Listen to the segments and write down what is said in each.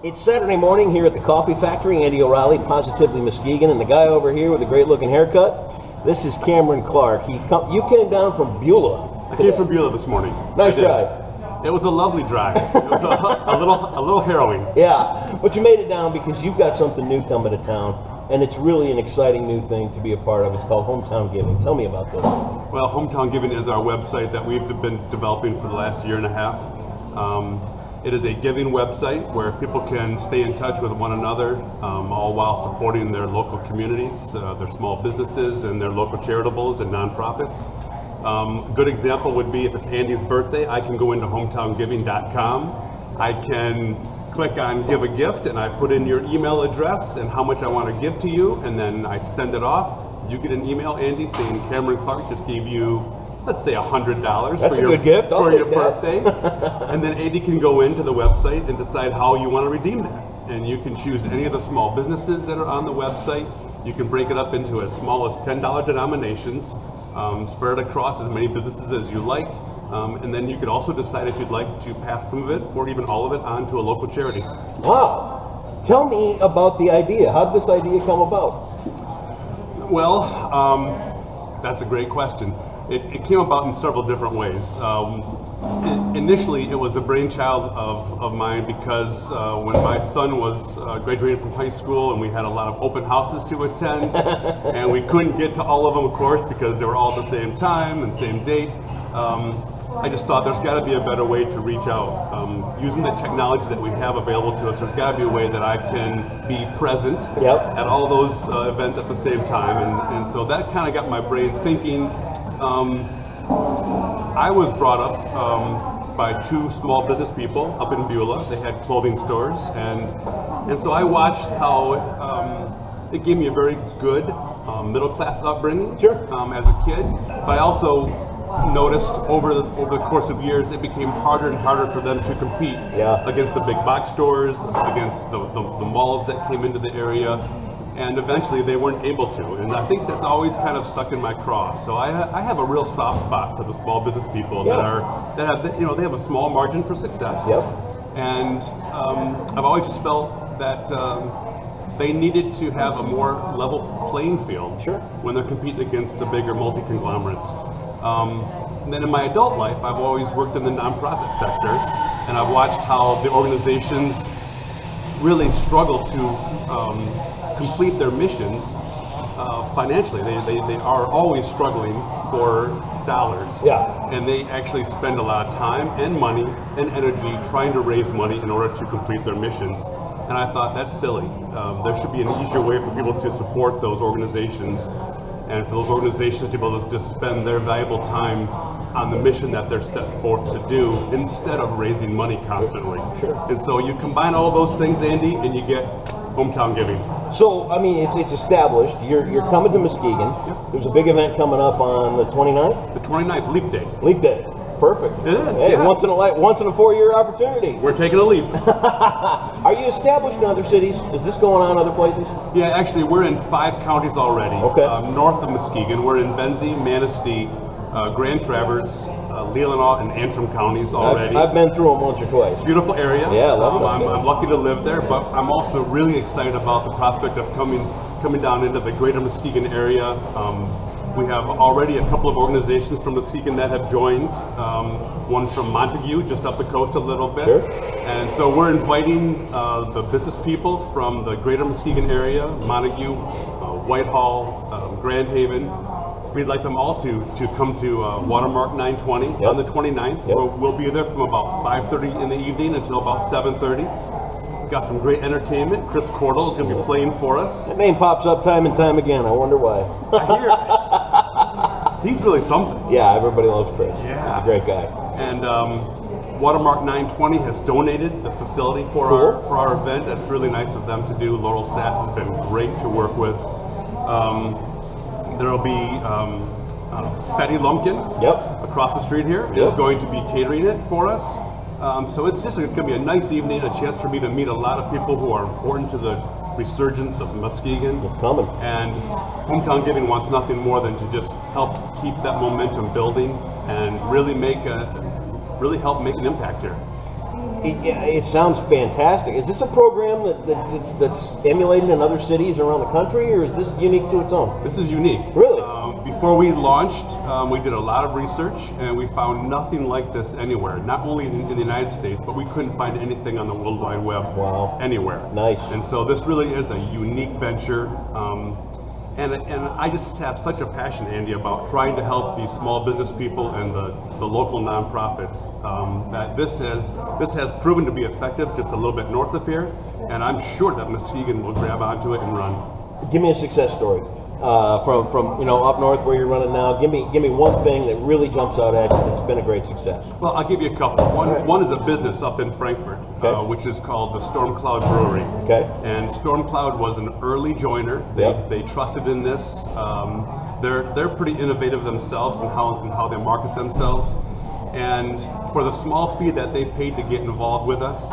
It's Saturday morning here at the Coffee Factory. Andy O'Reilly, positively Muskegon, and the guy over here with a great-looking haircut. This is Cameron Clark. You came down from Beulah. I came from Beulah this morning. Nice drive. It was a lovely drive. It was a little harrowing. Yeah, but you made it down because you've got something new coming to town, and it's really an exciting new thing to be a part of. It's called Hometown Giving. Tell me about this. Well, Hometown Giving is our website that we've been developing for the last year and a half. It is a giving website where people can stay in touch with one another, all while supporting their local communities, their small businesses, and their local charitables and nonprofits. A good example would be if it's Andy's birthday, I can go into hometowngiving.com. I can click on Give a Gift, and I put in your email address and how much I want to give to you, and then I send it off. You get an email, Andy, saying Cameron Clark just gave you, let's say, $100 That's a good gift. for your birthday. And then Andy can go into the website and decide how you want to redeem that. And you can choose any of the small businesses that are on the website. You can break it up into as small as $10 denominations, spread it across as many businesses as you like. And then you could also decide if you'd like to pass some of it or even all of it on to a local charity. Wow. Tell me about the idea. How did this idea come about? Well, that's a great question. It came about in several different ways. Initially, it was the brainchild of mine because when my son was graduating from high school and we had a lot of open houses to attend, and we couldn't get to all of them, of course, because they were all at the same time and same date. I just thought there's got to be a better way to reach out. Using the technology that we have available to us, there's got to be a way that I can be present at all those events at the same time. And so that kind of got my brain thinking. I was brought up by two small business people up in Beulah. They had clothing stores, and so I watched how it gave me a very good middle class upbringing as a kid. But I also noticed over the course of years it became harder and harder for them to compete against the big box stores, against the malls that came into the area. And eventually they weren't able to, and I think that's always kind of stuck in my craw. So I have a real soft spot for the small business people that have they have a small margin for success. And I've always just felt that they needed to have a more level playing field when they're competing against the bigger multi-conglomerates. And then in my adult life, I've always worked in the nonprofit sector, and I've watched how the organizations really struggle to complete their missions financially. They are always struggling for dollars. And they actually spend a lot of time and money and energy trying to raise money in order to complete their missions. And I thought, that's silly. There should be an easier way for people to support those organizations, and for those organizations to be able to just spend their valuable time on the mission that they're set forth to do instead of raising money constantly. And so you combine all those things, Andy, and you get Hometown Giving. So, I mean, it's established. You're coming to Muskegon. There's a big event coming up on the 29th? The 29th, Leap Day. Leap Day. Perfect. It is, hey, once in a 4-year opportunity. We're taking a leap. Are you established in other cities? Is this going on in other places? Yeah, actually, we're in 5 counties already. North of Muskegon. We're in Benzie, Manistee, Grand Traverse, Leelanau, and Antrim counties already. I've been through them once or twice. Beautiful area. Yeah, I love it. I'm lucky to live there, but I'm also really excited about the prospect of coming down into the greater Muskegon area. We have already a couple of organizations from Muskegon that have joined. One from Montague, just up the coast a little bit. And so we're inviting the business people from the greater Muskegon area, Montague, Whitehall, Grand Haven. We'd like them all to come to Watermark 920 on the 29th. We'll be there from about 5:30 in the evening until about 7:30. Got some great entertainment. Chris Cordell is going to be playing for us. That name pops up time and time again. I wonder why. I hear he's really something. Yeah, everybody loves Chris. He's a great guy. And Watermark 920 has donated the facility for our event. That's really nice of them to do. Laurel Sass has been great to work with. There will be Fetty Lumpkin across the street here is going to be catering it for us. So it's just going to be a nice evening, a chance for me to meet a lot of people who are important to the resurgence of Muskegon. It's coming. And Hometown Giving wants nothing more than to just help keep that momentum building and really help make an impact here. It sounds fantastic. Is this a program that's emulated in other cities around the country, or is this unique to its own? This is unique. Really? Before we launched, we did a lot of research, and we found nothing like this anywhere. Not only in the United States, but we couldn't find anything on the World Wide Web anywhere. Nice. And so this really is a unique venture. And I just have such a passion, Andy, about trying to help these small business people and the local nonprofits. That this has proven to be effective just a little bit north of here, and I'm sure that Muskegon will grab onto it and run. Give me a success story from up north where you're running now. Give me one thing that really jumps out at you that's been a great success. Well, I'll give you a couple. One is a business up in Frankfurt, which is called the Storm Cloud Brewery. Okay. And Storm Cloud was an early joiner. They trusted in this. They're pretty innovative themselves in how they market themselves. And for the small fee that they paid to get involved with us,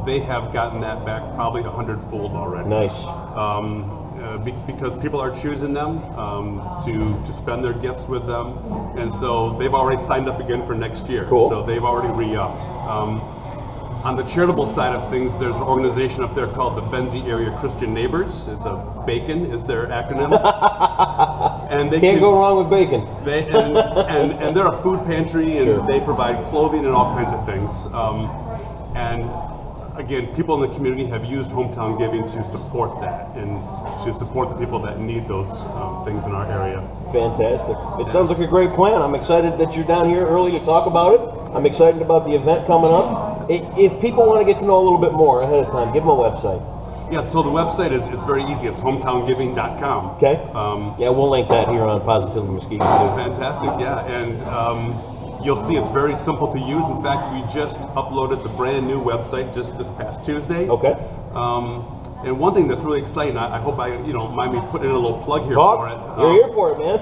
they have gotten that back probably 100-fold already. Nice. Because people are choosing them to spend their gifts with them, and so they've already signed up again for next year. Cool. So they've already re-upped. On the charitable side of things, there's an organization up there called the Benzie Area Christian Neighbors. It's a BACON is their acronym. And they can't go wrong with bacon. And they're a food pantry, and Sure. they provide clothing and all kinds of things. And again, people in the community have used Hometown Giving to support that and to support the people that need those things in our area. Fantastic. It sounds like a great plan. I'm excited that you're down here early to talk about it. I'm excited about the event coming up. If people want to get to know a little bit more ahead of time, give them a website. Yeah, so the website it's very easy. It's hometowngiving.com. Okay. Yeah, we'll link that here on Positively Muskegon too. Fantastic, yeah. And you'll see it's very simple to use. In fact, we just uploaded the brand new website just this past Tuesday. Okay. And one thing that's really exciting, I hope mind me putting in a little plug here Talk. for it. You're here for it, man.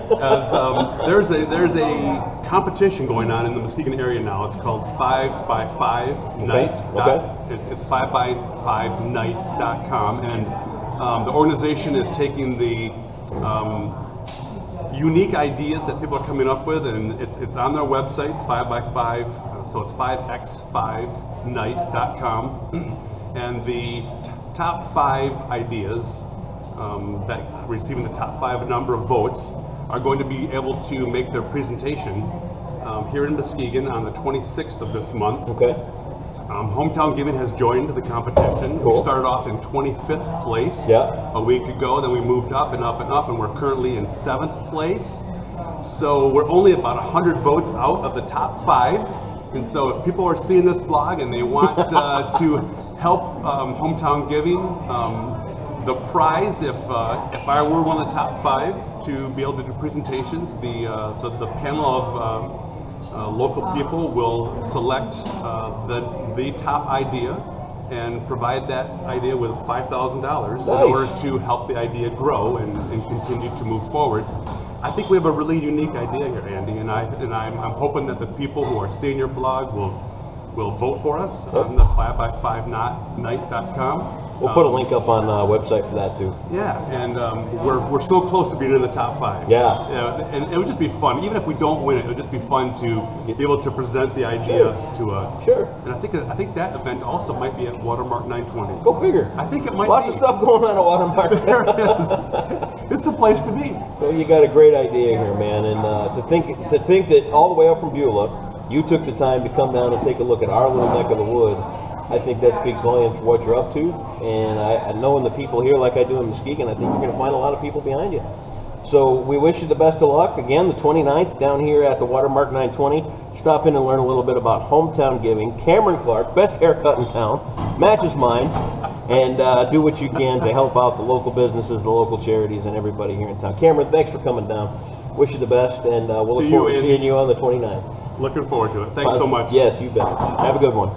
There's a competition going on in the Muskegon area now. It's called 5x5 Night. Okay. It's 5x5night.com, and the organization is taking the unique ideas that people are coming up with, and it's on their website, 5x5, so it's 5x5night.com, and the top 5 ideas that receiving the top 5 number of votes are going to be able to make their presentation here in Muskegon on the 26th of this month. Okay. Hometown Giving has joined the competition. Cool. We started off in 25th place a week ago, then we moved up and up and up, and we're currently in 7th place. So we're only about 100 votes out of the top 5. And so if people are seeing this blog and they want to help Hometown Giving, the prize, if I were one of the top 5 to be able to do presentations, the panel of local people will select the top idea and provide that idea with $5,000 in order to help the idea grow and continue to move forward. I think we have a really unique idea here, Andy, and I'm hoping that the people who are seeing your blog will vote for us on the 5x5night.com. We'll put a link up on the website for that too. Yeah, and we're so close to being in the top 5. Yeah. And it would just be fun, even if we don't win it. It would just be fun to be able to present the idea to a. Sure. And I think that event also might be at Watermark 920. Go figure. I think it might. Lots of stuff going on at Watermark. There it is. It's the place to be. Well, you got a great idea here, man, and to think that all the way up from Beulah, you took the time to come down and take a look at our little neck of the woods. I think that speaks volumes for what you're up to, and I knowing the people here like I do in Muskegon, I think you're going to find a lot of people behind you. So we wish you the best of luck. Again, the 29th down here at the Watermark 920. Stop in and learn a little bit about Hometown Giving. Cameron Clark, best haircut in town, matches mine, and do what you can to help out the local businesses, the local charities, and everybody here in town. Cameron, thanks for coming down. Wish you the best, and we'll look forward to seeing you on the 29th. Looking forward to it. Thanks so much. Yes, you bet. Have a good one.